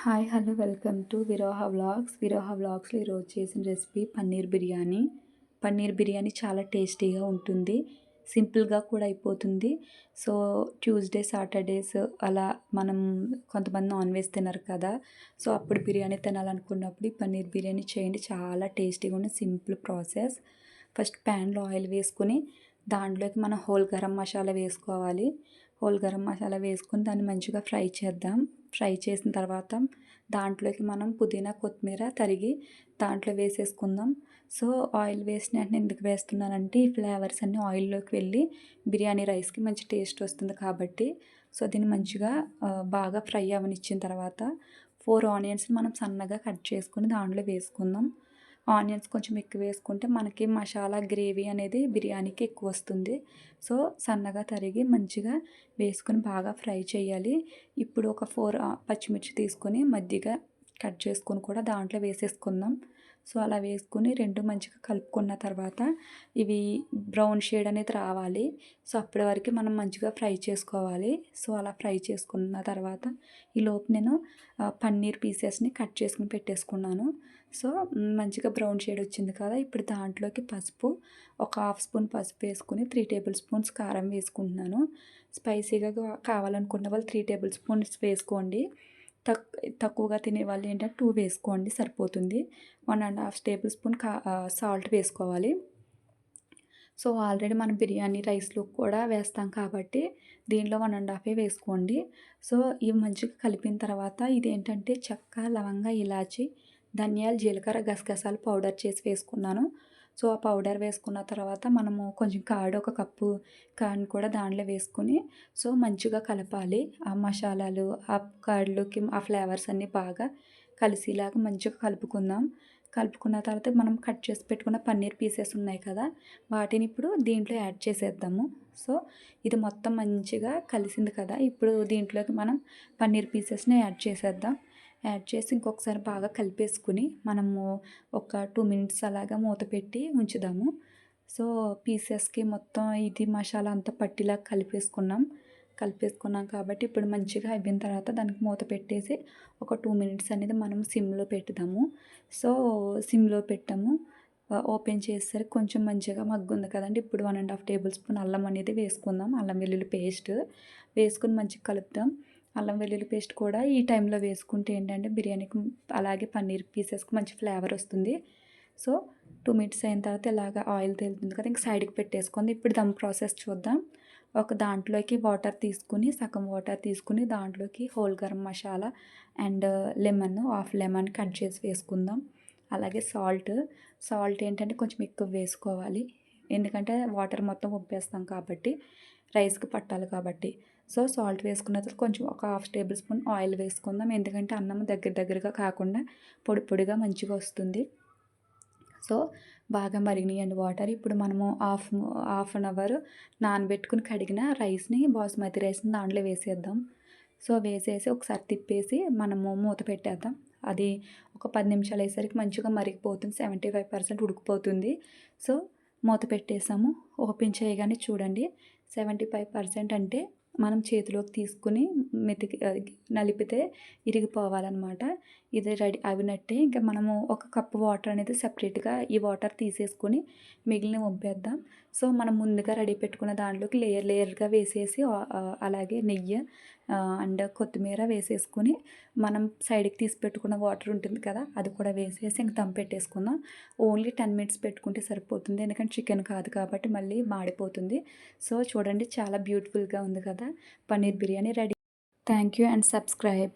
Hi hello welcome to విరోహ వ్లాగ్స్లో ఈరోజు చేసిన recipe paneer biryani. Paneer biryani చాలా టేస్టీగా ఉంటుంది, సింపుల్గా కూడా అయిపోతుంది. సో ట్యూస్డే సాటర్డేస్ అలా మనం కొంతమంది నాన్ వెజ్ తినరు కదా, సో అప్పుడు బిర్యానీ తినాలనుకున్నప్పుడు ఈ పన్నీర్ బిర్యానీ చేయండి, చాలా టేస్టీగా ఉన్న సింపుల్ ప్రాసెస్. ఫస్ట్ ప్యాన్లో ఆయిల్ వేసుకుని దాంట్లోకి మనం హోల్ గరం మసాలా వేసుకోవాలి. హోల్ గరం మసాలా వేసుకొని దాన్ని మంచిగా ఫ్రై చేద్దాం. ఫ్రై చేసిన తర్వాత దాంట్లోకి మనం పుదీనా కొత్తిమీర తరిగి దాంట్లో వేసేసుకుందాం. సో ఆయిల్ వేసిన వెంటనే ఎందుకు వేస్తున్నానంటే ఈ ఫ్లేవర్స్ అన్నీ ఆయిల్లోకి వెళ్ళి బిర్యానీ రైస్కి మంచి టేస్ట్ వస్తుంది కాబట్టి. సో దీన్ని మంచిగా బాగా ఫ్రై అవనిచ్చిన తర్వాత 4 ఆనియన్స్ మనం సన్నగా కట్ చేసుకొని దాంట్లో వేసుకుందాం. ఆనియన్స్ కొంచెం ఎక్కువ వేసుకుంటే మనకి మసాలా గ్రేవీ అనేది బిర్యానీకి ఎక్కువ వస్తుంది. సో సన్నగా తరిగి మంచిగా వేసుకొని బాగా ఫ్రై చేయాలి. ఇప్పుడు ఒక 4 పచ్చిమిర్చి తీసుకొని మధ్యగా కట్ చేసుకొని కూడా దాంట్లో వేసేసుకుందాం. సో అలా వేసుకుని రెండు మంచిగా కలుపుకున్న తర్వాత ఇవి బ్రౌన్ షేడ్ అనేది రావాలి. సో అప్పటి వరకు మనం మంచిగా ఫ్రై చేసుకోవాలి. సో అలా ఫ్రై చేసుకున్న తర్వాత ఈలోపు నేను పన్నీర్ పీసెస్ని కట్ చేసుకుని పెట్టేసుకున్నాను. సో మంచిగా బ్రౌన్ షేడ్ వచ్చింది కదా, ఇప్పుడు దాంట్లోకి పసుపు ఒక హాఫ్ స్పూన్ పసుపు వేసుకుని 3 టేబుల్ స్పూన్స్ కారం వేసుకుంటున్నాను. స్పైసీగా కావాలనుకున్న వాళ్ళు 3 టేబుల్ స్పూన్స్ వేసుకోండి. తక్కువగా తినే వాళ్ళు ఏంటంటే 2 వేసుకోండి సరిపోతుంది. 1.5 టేబుల్ స్పూన్ సాల్ట్ వేసుకోవాలి. సో ఆల్రెడీ మనం బిర్యానీ రైస్లో కూడా వేస్తాం కాబట్టి దీనిలో 1.5 వేసుకోండి. సో ఇవి మంచిగా కలిపిన తర్వాత ఇదేంటంటే చెక్క, లవంగ, ఇలాచి, ధనియాలు, జీలకర్ర, గసగసాలు పౌడర్ చేసి వేసుకున్నాను. సో ఆ పౌడర్ వేసుకున్న తర్వాత మనము కొంచెం కర్డ్, ఒక కప్పు కర్డ్ని కూడా దాంట్లో వేసుకొని సో మంచిగా కలపాలి. ఆ మసాలాలు ఆ కర్డ్లోకి ఆ ఫ్లేవర్స్ అన్నీ బాగా కలిసేలాగా మంచిగా కలుపుకుందాం. కలుపుకున్న తర్వాత మనం కట్ చేసి పెట్టుకున్న పన్నీర్ పీసెస్ ఉన్నాయి కదా, వాటిని ఇప్పుడు దీంట్లో యాడ్ చేసేద్దాము. సో ఇది మొత్తం మంచిగా కలిసింది కదా, ఇప్పుడు దీంట్లోకి మనం పన్నీర్ పీసెస్ని యాడ్ చేసేద్దాం. యాడ్ చేసి ఇంకొకసారి బాగా కలిపేసుకుని మనము ఒక 2 మినిట్స్ అలాగా మూత పెట్టి ఉంచుదాము. సో పీసెస్కి మొత్తం ఇది మసాలా అంతా పట్టిలా కలిపేసుకున్నాం కాబట్టి ఇప్పుడు మంచిగా అయిపోయిన తర్వాత దానికి మూత పెట్టేసి ఒక 2 మినిట్స్ అనేది మనం సిమ్లో పెట్టుదాము. సో సిమ్లో పెట్టాము. ఓపెన్ చేసేసరికి కొంచెం మంచిగా మగ్గుంది కదండి, ఇప్పుడు 1.5 టేబుల్ స్పూన్ అల్లం అనేది వేసుకుందాం. అల్లం వెల్లుల్లి పేస్ట్ వేసుకుని మంచిగా కలుపుదాం. అల్లం వెల్లుల్లి పేస్ట్ కూడా ఈ టైంలో వేసుకుంటే ఏంటంటే బిర్యానీకి అలాగే పన్నీర్ పీసెస్కి మంచి ఫ్లేవర్ వస్తుంది. సో 2 మినిట్స్ అయిన తర్వాత ఇలాగ ఆయిల్ తేలుతుంది కదా, ఇంక సైడ్కి పెట్టేసుకుంది. ఇప్పుడు దమ్ ప్రాసెస్ చూద్దాం. ఒక దాంట్లోకి వాటర్ తీసుకుని సగం వాటర్ తీసుకుని దాంట్లోకి whole garam masala and half lemon cut చేసి వేసుకుందాం. అలాగే సాల్ట్ ఏంటంటే కొంచెం ఎక్కువ వేసుకోవాలి, ఎందుకంటే వాటర్ మొత్తం ఉప్పేస్తాం కాబట్టి రైస్కి పట్టాలి కాబట్టి. సో సాల్ట్ వేసుకున్న తర్వాత కొంచెం ఒక హాఫ్ టేబుల్ స్పూన్ ఆయిల్ వేసుకుందాం, ఎందుకంటే అన్నం దగ్గరగా కాకుండా పొడి పొడిగా మంచిగా వస్తుంది. సో బాగా మరిగినాయండి వాటర్. ఇప్పుడు మనము హాఫ్ అన్ అవర్ నానబెట్టుకుని కడిగిన రైస్ని, బాస్మతి రైస్ని దాంట్లో వేసేద్దాం. సో వేసేసి ఒకసారి తిప్పేసి మనము మూత పెట్టేద్దాం. అది ఒక 10 నిమిషాలు అయ్యేసరికి మంచిగా మరిగిపోతుంది, 75% ఉడికిపోతుంది. సో మూత పెట్టేసాము. ఓపెన్ చేయగానే చూడండి 75% అంటే మనం చేతిలోకి తీసుకుని నలిపితే ఇరిగిపోవాలన్నమాట. ఇది రెడీ అయినట్టే. ఇంకా మనము ఒక కప్పు వాటర్ అనేది సపరేట్గా ఈ వాటర్ తీసేసుకొని మిగిలిన వంపేద్దాం. సో మనం ముందుగా రెడీ పెట్టుకున్న దాంట్లోకి లేయర్గా వేసేసి అలాగే నెయ్యి అండ్ కొత్తిమీర వేసేసుకొని మనం సైడ్కి తీసి పెట్టుకున్న వాటర్ ఉంటుంది కదా, అది కూడా వేసేసి ఇంక దమ్ పెట్టేసుకుందాం. ఓన్లీ 10 మినిట్స్ పెట్టుకుంటే సరిపోతుంది, ఎందుకంటే చికెన్ కాదు కాబట్టి మళ్ళీ మాడిపోతుంది. సో చూడండి చాలా బ్యూటిఫుల్గా ఉంది కదా, paneer biryani ready. Thank you and subscribe.